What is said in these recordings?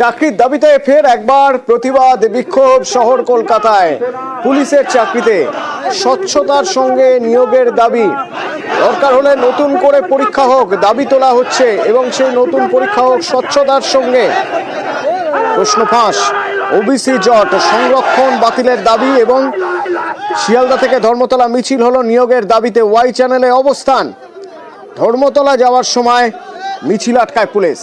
চাকরির দাবিতে ফের একবার প্রতিবাদ বিক্ষোভ শহর কলকাতায়। পুলিশের চাকরিতে স্বচ্ছতার সঙ্গে নিয়োগের দাবি। দরকার হলে নতুন করে পরীক্ষা হোক দাবি তোলা হচ্ছে এবং সেই নতুন পরীক্ষা হোক স্বচ্ছতার সঙ্গে। প্রশ্ন ফাঁস, ওবিসি জট সংরক্ষণ বাতিলের দাবি এবং শিয়ালদা থেকে ধর্মতলা মিছিল হলো নিয়োগের দাবিতে। ওয়াই চ্যানেলে অবস্থান। ধর্মতলা যাওয়ার সময় মিছিল আটকায় পুলিশ।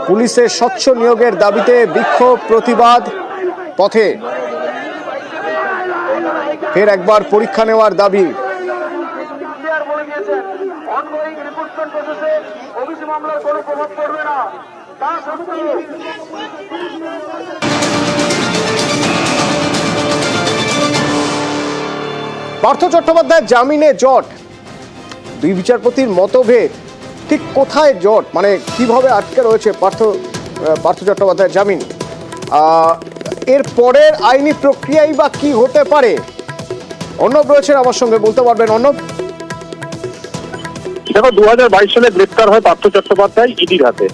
পুলিশের স্বচ্ছ নিয়োগের দাবিতে বিক্ষোভ প্রতিবাদ পথে। ফের একবার পরীক্ষা নেওয়ার দাবি। পার্থ চট্টোপাধ্যায়ের জামিনে জট, দুই বিচারপতির মতভেদ। ঠিক কোথায় জট, মানে কিভাবে আটকে রয়েছে পার্থ চট্টোপাধ্যায়ের জামিন? এর পরের আইনি প্রক্রিয়াই বা কি হতে পারে? অর্ণব রয়েছেন আমার সঙ্গে, বলতে পারবেন অর্ণব? দেখো, 2022 সালে গ্রেপ্তার হয় পার্থ চট্টোপাধ্যায় ইডির হাতে,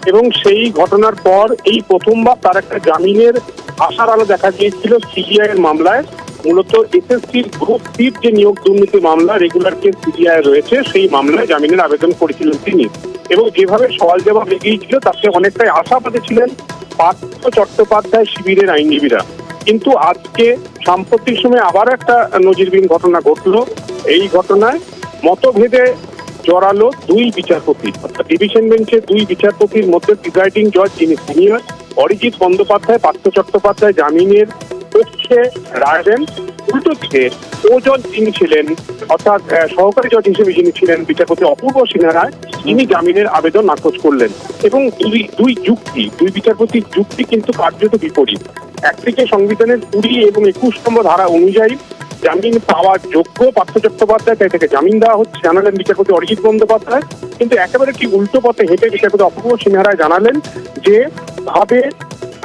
এবং সেই ঘটনার পর এই প্রথমবার তার একটা জামিনের আশার আলো দেখা গিয়েছিল সিবিআই এর মামলায়। মূলত এসএসসির গ্রুপ সির যে নিয়োগ দুর্নীতি মামলা, রেগুলার কেস সিবিআই রয়েছে, সেই মামলায় জামিনের আবেদন করেছিলেন তিনি। এবং যেভাবে সওয়াল জবাব এগিয়েছিল তাতে অনেকটাই আশাবাদী ছিলেন পার্থ চট্টোপাধ্যায় শিবিরের আইনজীবীরা। কিন্তু আজকে সাম্প্রতিক সময়ে আবার একটা নজিরবিহীন ঘটনা ঘটলো। এই ঘটনায় মতভেদে জড়ালো দুই বিচারপতি, অর্থাৎ ডিভিশন বেঞ্চের দুই বিচারপতির মধ্যে প্রিজাইডিং জজ যিনি সিনিয়র অরিজিৎ বন্দ্যোপাধ্যায় পার্থ চট্টোপাধ্যায় জামিনের পক্ষে রায় দেন। উল্টো দিকে ও জজ যিনি ছিলেন, অর্থাৎ সহকারী জজ হিসেবে যিনি ছিলেন বিচারপতি অপূর্ব সিনহা রায়, তিনি জামিনের আবেদন নাকচ করলেন। এবং দুই বিচারপতির যুক্তি কিন্তু কার্যত বিপরীত। একদিকে সংবিধানের 20 এবং 21 নম্বর ধারা অনুযায়ী জামিন পাওয়ার যোগ্য পার্থ চট্টোপাধ্যায়, তাই থেকে জামিন দেওয়া হচ্ছে জানালেন বিচারপতি অরিজিৎ বন্দ্যোপাধ্যায়। কিন্তু একেবারে কি উল্টো পথে হেঁটে বিচারপতি অপূর্ব সিনহা রায় জানালেন যে ভাবে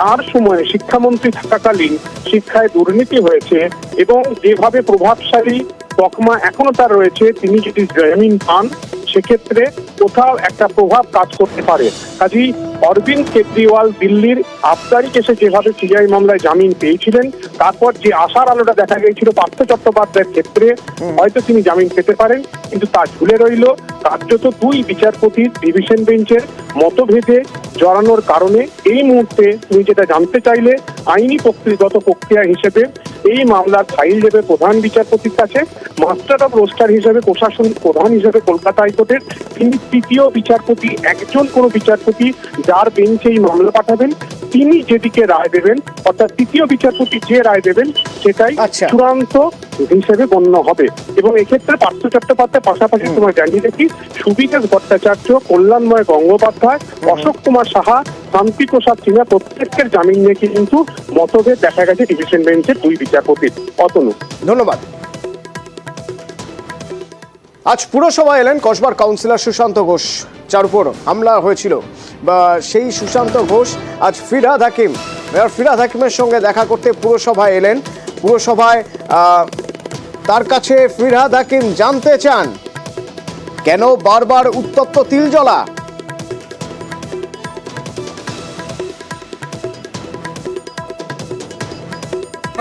তার সময়ে শিক্ষামন্ত্রী থাকাকালীন শিক্ষায় দুর্নীতি হয়েছে এবং যেভাবে প্রভাবশালী তকমা এখনো তার রয়েছে, তিনি যদি জামিন পান সেক্ষেত্রে কোথাও একটা প্রভাব কাজ করতে পারে। কাজেই অরবিন্দ কেজরিওয়াল দিল্লির আবদারি কেসে যেভাবে সিবিআই মামলায় জামিন পেয়েছিলেন, তারপর যে আশার আলোটা দেখা গিয়েছিল পার্থ চট্টোপাধ্যায়ের ক্ষেত্রে হয়তো তিনি জামিন পেতে পারেন, কিন্তু তা ঝুলে রইল। কার্যত দুই বিচারপতির ডিভিশন বেঞ্চের মতভেদে জড়ানোর কারণে এই মুহূর্তে তুমি যেটা জানতে চাইলে, আইনি প্রক্রিয়া হিসেবে এই মামলার ফাইল যাবে প্রধান বিচারপতির কাছে। মাস্টার অফ রোস্টার হিসেবে, প্রশাসনিক প্রধান হিসেবে কলকাতা হাইকোর্টের তিনি তৃতীয় বিচারপতি, একজন কোনো বিচারপতি যার বেঞ্চে এই মামলা পাঠাবেন, তিনি যেদিকে রায় দেবেন, অর্থাৎ তৃতীয় বিচারপতি যে রায় দেবেন সেটাই চূড়ান্ত হিসেবে গণ্য হবে। এবং এক্ষেত্রে পার্থ চট্টোপাধ্যায় পাশাপাশি তোমার জানিয়ে দেখি সুবিকাশ ভট্টাচার্য, কল্যাণময় গঙ্গোপাধ্যায়, অশোক কুমার সাহা, শান্তি প্রসাদ সিনহা প্রত্যেকের জামিন নিয়ে কিন্তু মতভেদ দেখা গেছে ডিভিশন বেঞ্চের দুই বিচারপতির। অতনু, ধন্যবাদ। আজ পুরসভায় এলেন কসবার কাউন্সিলর সুশান্ত ঘোষ, যার উপর হামলা হয়েছিল বা সেই সুশান্ত ঘোষ আজ ফিরহাদ হাকিম, মেয়র ফিরহাদ হাকিমের সঙ্গে দেখা করতে পুরসভায় এলেন। পুরসভায় তার কাছে ফিরহাদ হাকিম জানতে চান কেন বারবার উত্তপ্ত তিলজলা।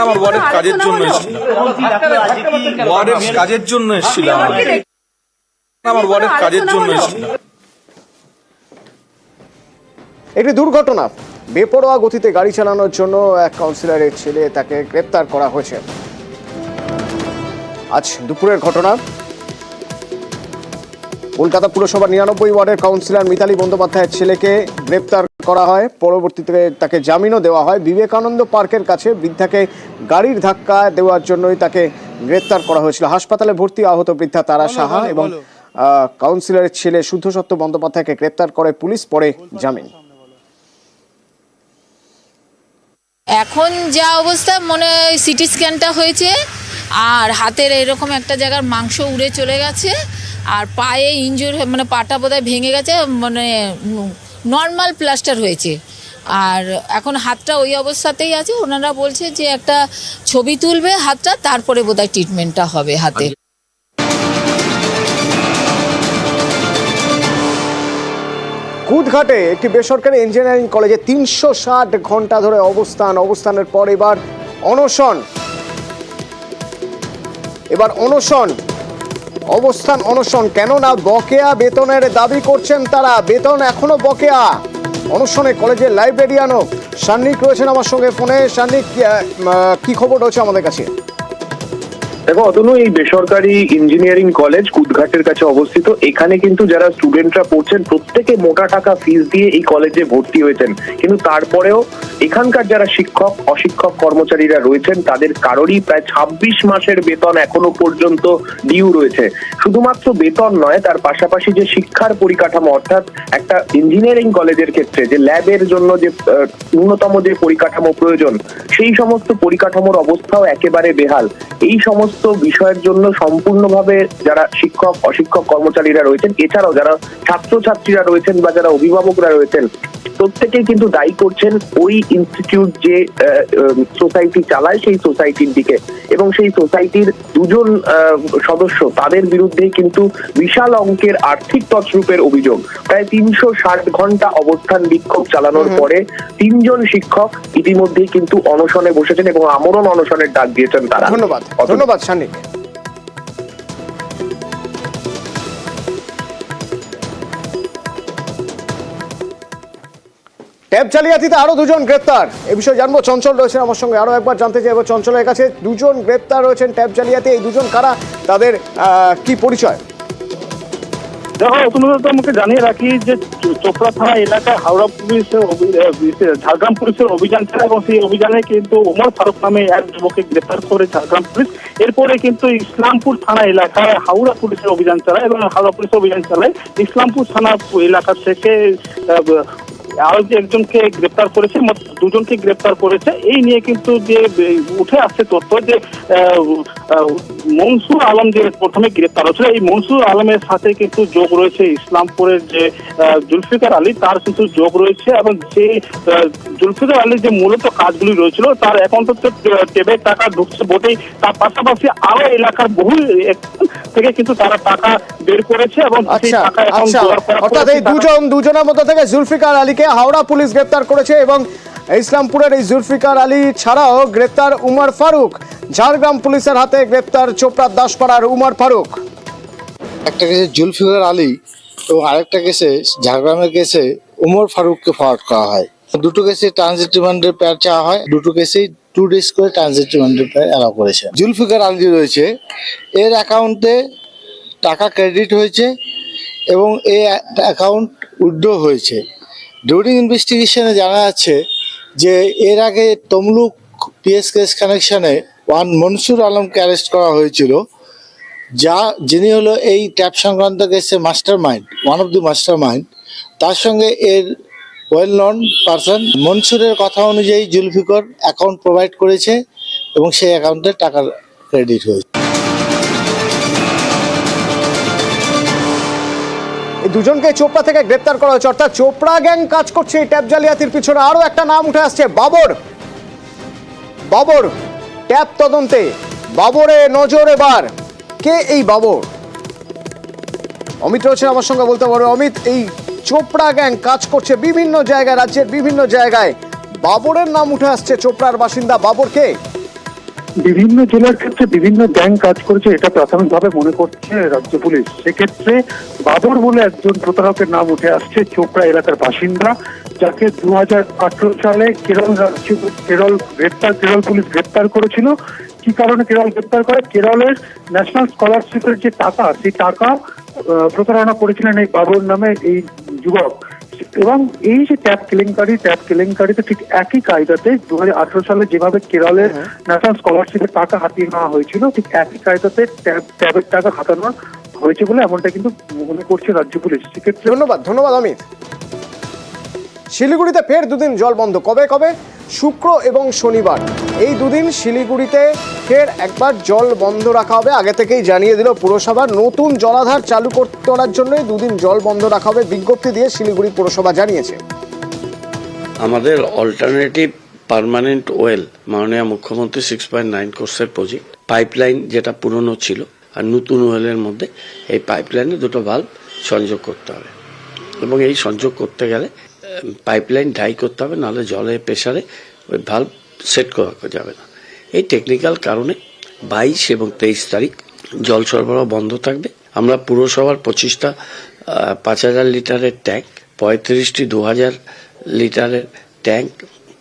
আমার ওয়ার্ডের কাজের জন্য এসেছিলাম, ওয়ার্ডের কাজের জন্য এসেছিলাম, আমার ওয়ার্ডের কাজের জন্য এসেছিলাম। একটি দুর্ঘটনা, বেপরোয়া গতিতে গাড়ি চালানোর জন্য এক কাউন্সিলরের ছেলে, তাকে গ্রেপ্তার করা হয়েছে। আজ দুপুরের ঘটনা। কলকাতা পুরসভার 99 ওয়ার্ডের কাউন্সিলর মিতালি বন্দ্যোপাধ্যায়ের ছেলেকে গ্রেপ্তার করা হয়। পরবর্তীতে তাকে জামিনও দেওয়া হয়। বিবেকানন্দ পার্কের কাছে বৃদ্ধাকে গাড়ির ধাক্কা দেওয়ার জন্যই তাকে গ্রেপ্তার করা হয়েছিল। হাসপাতালে ভর্তি আহত বৃদ্ধা তারা সাহা এবং কাউন্সিলরের ছেলে শুদ্ধসত্য বন্দ্যোপাধ্যায়কে গ্রেপ্তার করে পুলিশ, পরে জামিন। এখন যা অবস্থা, মনে সিটি স্ক্যানটা হয়েছে আর হাতের এরকম একটা জায়গার মাংস উড়ে চলে গেছে, আর পায়ে ইনজুর, মানে পাটা বোধহয় ভেঙে গেছে, মানে নর্মাল প্লাস্টার হয়েছে। আর এখন হাতটা ওই অবস্থাতেই আছে। ওনারা বলছে যে একটা ছবি তুলবে হাতটা, তারপরে বোধহয় ট্রিটমেন্টটা হবে হাতে। কুদঘাটে একটি বেসরকারি ইঞ্জিনিয়ারিং কলেজে 360 ঘন্টা ধরে অবস্থানের পর এবার অনশন কেননা বকেয়া বেতনের দাবি করছেন তারা। বেতন এখনো বকেয়া। অনশনে কলেজের লাইব্রেরিয়ানও। সান্নিক রয়েছেন আমার সঙ্গে ফোনে। সান্নিক, কি খবর রয়েছে আমাদের কাছে? দেখো অতনু, এই বেসরকারি ইঞ্জিনিয়ারিং কলেজ কুদঘাটের কাছে অবস্থিত। এখানে কিন্তু যারা স্টুডেন্টরা পড়ছেন প্রত্যেকে মোটা টাকা ফিস দিয়ে এই কলেজে ভর্তি হয়েছেন, কিন্তু তারপরেও এখানকার যারা শিক্ষক অশিক্ষক কর্মচারীরা রয়েছেন তাদের কারোরই প্রায় 26 মাসের বেতন এখনো পর্যন্ত ডিউ রয়েছে। শুধুমাত্র বেতন নয়, তার পাশাপাশি যে শিক্ষার পরিকাঠামো, অর্থাৎ একটা ইঞ্জিনিয়ারিং কলেজের ক্ষেত্রে যে ল্যাবের জন্য যে ন্যূনতম যে পরিকাঠামো প্রয়োজন, সেই সমস্ত পরিকাঠামোর অবস্থাও একেবারে বেহাল। এই সমস্ত বিষয়ের জন্য সম্পূর্ণভাবে যারা শিক্ষক অশিক্ষক কর্মচারীরা রয়েছেন, এছাড়াও যারা ছাত্রছাত্রীরা রয়েছেন বা যারা অভিভাবকরা রয়েছেন, প্রত্যেকেই কিন্তু দায়ী করছেন ওই ইনস্টিটিউট যে সোসাইটি চালায় সেই সোসাইটির দিকে। এবং সেই সোসাইটির দুজন সদস্য, তাদের বিরুদ্ধেই কিন্তু বিশাল অঙ্কের আর্থিক তছরূপের অভিযোগ। প্রায় 360 ঘন্টা অবস্থান বিক্ষোভ চালানোর পরে 3 জন শিক্ষক ইতিমধ্যেই কিন্তু অনশনে বসেছেন এবং আমরণ অনশনের ডাক দিয়েছেন তারা। ধন্যবাদ সান্নিক। ট্যাব জালিয়াতিতে আরো 2 জন গ্রেপ্তার। এ বিষয়ে জানবো, চঞ্চল রয়েছেন আমার সঙ্গে। আরো একবার জানতে চাইবো চঞ্চলের কাছে, 2 জন গ্রেপ্তার রয়েছেন ট্যাব জালিয়াতি। এই 2 জন কারা, তাদের কি পরিচয়? দেখো তোমাকে জানিয়ে রাখি যে চোপড়া থানা এলাকায় হাওড়া পুলিশের ঝাড়গ্রাম পুলিশের অভিযান ছিল এবং সেই অভিযানে কিন্তু ওমর ফারুক নামে এক যুবককে গ্রেফতার করে ঝাড়গ্রাম পুলিশ। এরপরে কিন্তু ইসলামপুর থানা এলাকায় হাওড়া পুলিশের অভিযান চালায় এবং হাওড়া পুলিশ অভিযান চালায় ইসলামপুর থানা এলাকা থেকে আরো যে একজনকে গ্রেপ্তার করেছে, মোট 2 জনকে গ্রেপ্তার করেছে। এই নিয়ে কিন্তু যে উঠে আসছে তথ্য যে মনসুর আলম যে প্রথমে গ্রেপ্তার হয়েছিল, এই মনসুর আলমের সাথে কিন্তু যোগ রয়েছে ইসলামপুরের যে জুলফিকার আলী, তার কিন্তু যোগ রয়েছে। এবং সেই জুলফিকার আলীর যে মূলত কাজগুলি রয়েছিল, তার অ্যাকাউন্টে টেবের টাকা ঢুকছে বটেই, তার পাশাপাশি আরো এলাকার বহু থেকে কিন্তু তারা টাকা বের করেছে এবং সেই টাকা এখন অর্থাৎ এই দুজনের মধ্যে থেকে জুলফিকার আলীকে হাওড়া পুলিশ গ্রেপ্তার করেছে এবং ইসলামপুরের এই জুলফিকার আলী ছাড়াও গ্রেপ্তার উমর ফারুক। ঝাড়গ্রাম পুলিশের হাতে গ্রেপ্তার চোপড়ার দাসপাড়ার উমর ফারুক। একটা কেসে জুলফিকার আলী এবং আরেকটা কেসে ঝাড়গ্রামের কেসে উমর ফারুককে ফরওয়ার্ড করা হয়। 2টো কেসে ট্রানজিট রিমান্ডের পেয়ার চাওয়া হয়। 2টো কেসেই 2 ডেজ করে ট্রানজিট রিমান্ডের পেয়ার অ্যালাউ করেছে। জুলফিকার আলী রয়েছে, এর অ্যাকাউন্টে টাকা ক্রেডিট হয়েছে এবং এই অ্যাকাউন্ট উইথড্র হয়েছে। ডিউরিং ইনভেস্টিগেশনে জানা যাচ্ছে যে এর আগে তমলুক পিএস কেস কানেকশনে মনসুর আলমকে অ্যারেস্ট করা হয়েছিল, যিনি হলো এই ট্যাপ সংক্রান্ত কেসে master mind, one of the master mind. তার সঙ্গে এর ওয়েল নন পারসন মনসুরের কথা অনুযায়ী জুলফিকার অ্যাকাউন্ট প্রোভাইড করেছে এবং সেই অ্যাকাউন্টে টাকা ক্রেডিট হয়েছে। এই 2 জনকে চোপড়া থেকে গ্রেপ্তার করা হয়েছে। অর্থাৎ চোপড়া গ্যাং কাজ করছে এই ট্যাব জালিয়াতির পিছনে। আরো একটা নাম উঠে আসছে, বাবর। ট্যাব তদন্তে বাবরে নজর এবার। কে এই বাবর? অমিত রয়েছে আমার সঙ্গে, বলতে পারবে অমিত, এই চোপড়া গ্যাং কাজ করছে বিভিন্ন জায়গায়, রাজ্যের বিভিন্ন জায়গায়। বাবরের নাম উঠে আসছে, চোপড়ার বাসিন্দা বাবর কে? বিভিন্ন জেলার ক্ষেত্রে বিভিন্ন গ্যাং কাজ করেছে, এটা প্রাথমিকভাবে মনে করছে রাজ্য পুলিশ। সেক্ষেত্রে বাবর বলে একজন প্রতারকের নাম উঠে আসছে, চোপড়া এলাকার বাসিন্দা, যাকে 2018 সালে কেরল পুলিশ গ্রেপ্তার করেছিল। কি কারণে কেরল গ্রেপ্তার করে? কেরলের ন্যাশনাল স্কলারশিপের যে টাকা, সেই টাকা প্রতারণা করেছিলেন এই বাবর নামে এই যুবক। এবং এই যে ট্যাব কেলেঙ্কারিতে ঠিক একই কায়দাতে 2018 সালে যেভাবে কেরলের ন্যাশনাল স্কলারশিপের টাকা হাতিয়ে নেওয়া হয়েছিল, ঠিক একই কায়দাতে ট্যাবের টাকা হাতানো হয়েছে বলে এমনটা কিন্তু মনে করছে রাজ্য পুলিশ। সেক্ষেত্রে ধন্যবাদ অমিত। শিলিগুড়িতে ফের 2 দিন জল বন্ধ। কবে? শুক্র এবং শনিবার, এই 2 দিন শিলিগুড়িতে ফের একবার জল বন্ধ রাখা হবে। আগে থেকেই জানিয়ে দিল পুরসভা, নতুন জলাধার চালু করার জন্য 2 দিন জল বন্ধ রাখা হবে, বিজ্ঞপ্তি দিয়ে শিলিগুড়ি পুরসভা জানিয়েছে। আমাদের অল্টারনেটিভ পার্মানেন্ট ওয়েল মাননীয় মুখ্যমন্ত্রী 6.9 কোর্সের প্রজেক্ট, পাইপলাইন যেটা পুরনো ছিল আর নতুন ওয়েলের মধ্যে এই পাইপলাইনে 2টো ভাল্ব সংযোগ করতে হবে। এবং এই সংযোগ করতে গেলে পাইপলাইন ড্রাই করতে হবে, নাহলে জলের প্রেসারে ওই ভাল্ব সেট করা যাবে না। এই টেকনিক্যাল কারণে 22 এবং 23 তারিখ জল সরবরাহ বন্ধ থাকবে। আমরা পুরসভার 25টা 5000 লিটারের ট্যাঙ্ক, 35টি 2000 লিটারের ট্যাঙ্ক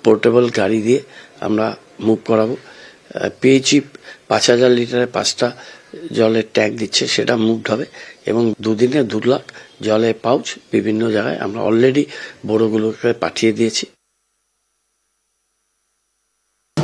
পোর্টেবল গাড়ি দিয়ে আমরা মুভ করাবো। পিএইচই 5000 লিটারের 5টা জলের ট্যাঙ্ক দিচ্ছে, সেটা মুভড হবে এবং দুদিনে 2 লাখ জলের পাউচ বিভিন্ন জায়গায় আমরা অলরেডি বড়গুলোকে পাঠিয়ে দিয়েছি।